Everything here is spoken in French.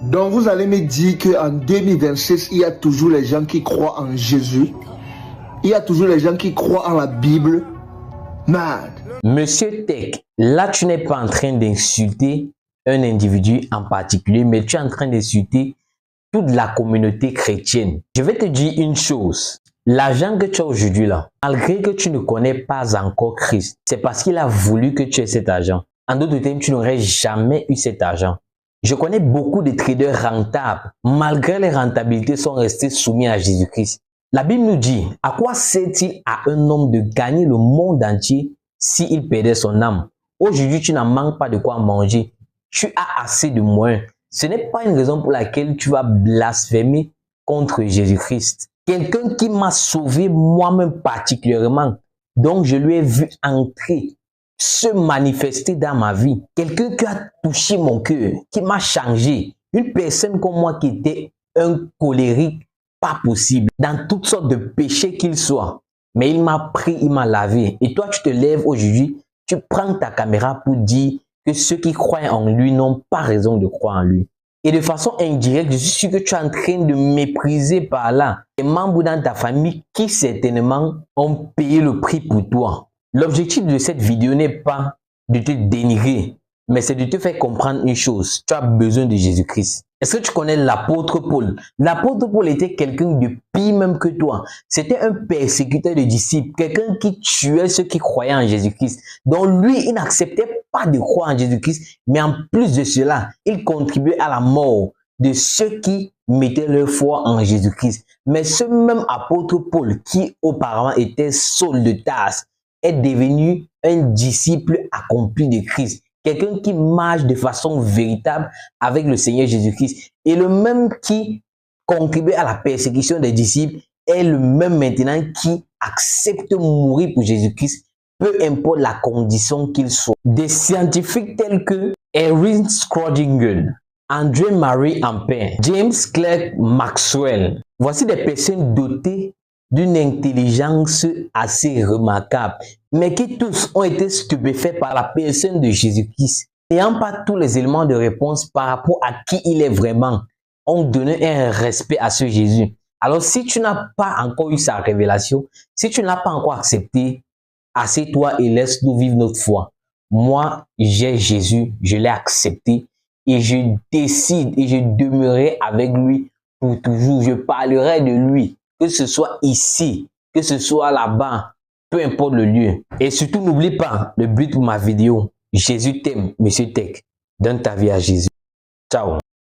Donc vous allez me dire qu'en 2026, il y a toujours les gens qui croient en Jésus. Il y a toujours les gens qui croient en la Bible. Mad. Monsieur Tech, là tu n'es pas en train d'insulter un individu en particulier, mais tu es en train d'insulter toute la communauté chrétienne. Je vais te dire une chose. L'argent que tu as aujourd'hui là, malgré que tu ne connais pas encore Christ, c'est parce qu'il a voulu que tu aies cet argent. En d'autres termes, tu n'aurais jamais eu cet argent. Je connais beaucoup de traders rentables. Malgré les rentabilités, sont restés soumis à Jésus-Christ. La Bible nous dit, à quoi sert-il à un homme de gagner le monde entier s'il perdait son âme? Aujourd'hui, tu n'en manques pas de quoi manger. Tu as assez de moyens. Ce n'est pas une raison pour laquelle tu vas blasphémer contre Jésus-Christ. Quelqu'un qui m'a sauvé moi-même particulièrement, donc je lui ai vu entrer, se manifester dans ma vie. Quelqu'un qui a touché mon cœur, qui m'a changé. Une personne comme moi qui était un colérique, pas possible, dans toutes sortes de péchés qu'il soit. Mais il m'a pris, il m'a lavé. Et toi, tu te lèves aujourd'hui, tu prends ta caméra pour dire que ceux qui croient en lui n'ont pas raison de croire en lui. Et de façon indirecte, je suis sûr que tu es en train de mépriser par là les membres dans ta famille qui certainement ont payé le prix pour toi. L'objectif de cette vidéo n'est pas de te dénigrer, mais c'est de te faire comprendre une chose. Tu as besoin de Jésus-Christ. Est-ce que tu connais l'apôtre Paul? L'apôtre Paul était quelqu'un de pire même que toi. C'était un persécuteur de disciples, quelqu'un qui tuait ceux qui croyaient en Jésus-Christ. Donc lui, il n'acceptait pas de croire en Jésus-Christ, mais en plus de cela, il contribuait à la mort de ceux qui mettaient leur foi en Jésus-Christ. Mais ce même apôtre Paul, qui auparavant était Saul de Tarse, est devenu un disciple accompli de Christ. Quelqu'un qui marche de façon véritable avec le Seigneur Jésus-Christ. Et le même qui contribue à la persécution des disciples est le même maintenant qui accepte mourir pour Jésus-Christ, peu importe la condition qu'il soit. Des scientifiques tels que Erwin Schrödinger, André Marie Ampère, James Clerk Maxwell. Voici des personnes dotées d'une intelligence assez remarquable, mais qui tous ont été stupéfaits par la personne de Jésus-Christ. N'ayant pas tous les éléments de réponse par rapport à qui il est vraiment, ont donné un respect à ce Jésus. Alors si tu n'as pas encore eu sa révélation, si tu n'as pas encore accepté, assieds-toi et laisse-nous vivre notre foi. Moi, j'ai Jésus, je l'ai accepté et je décide et je demeurerai avec lui pour toujours. Je parlerai de lui. Que ce soit ici, que ce soit là-bas, peu importe le lieu. Et surtout, n'oublie pas le but de ma vidéo. Jésus t'aime, Monsieur Tech. Donne ta vie à Jésus. Ciao.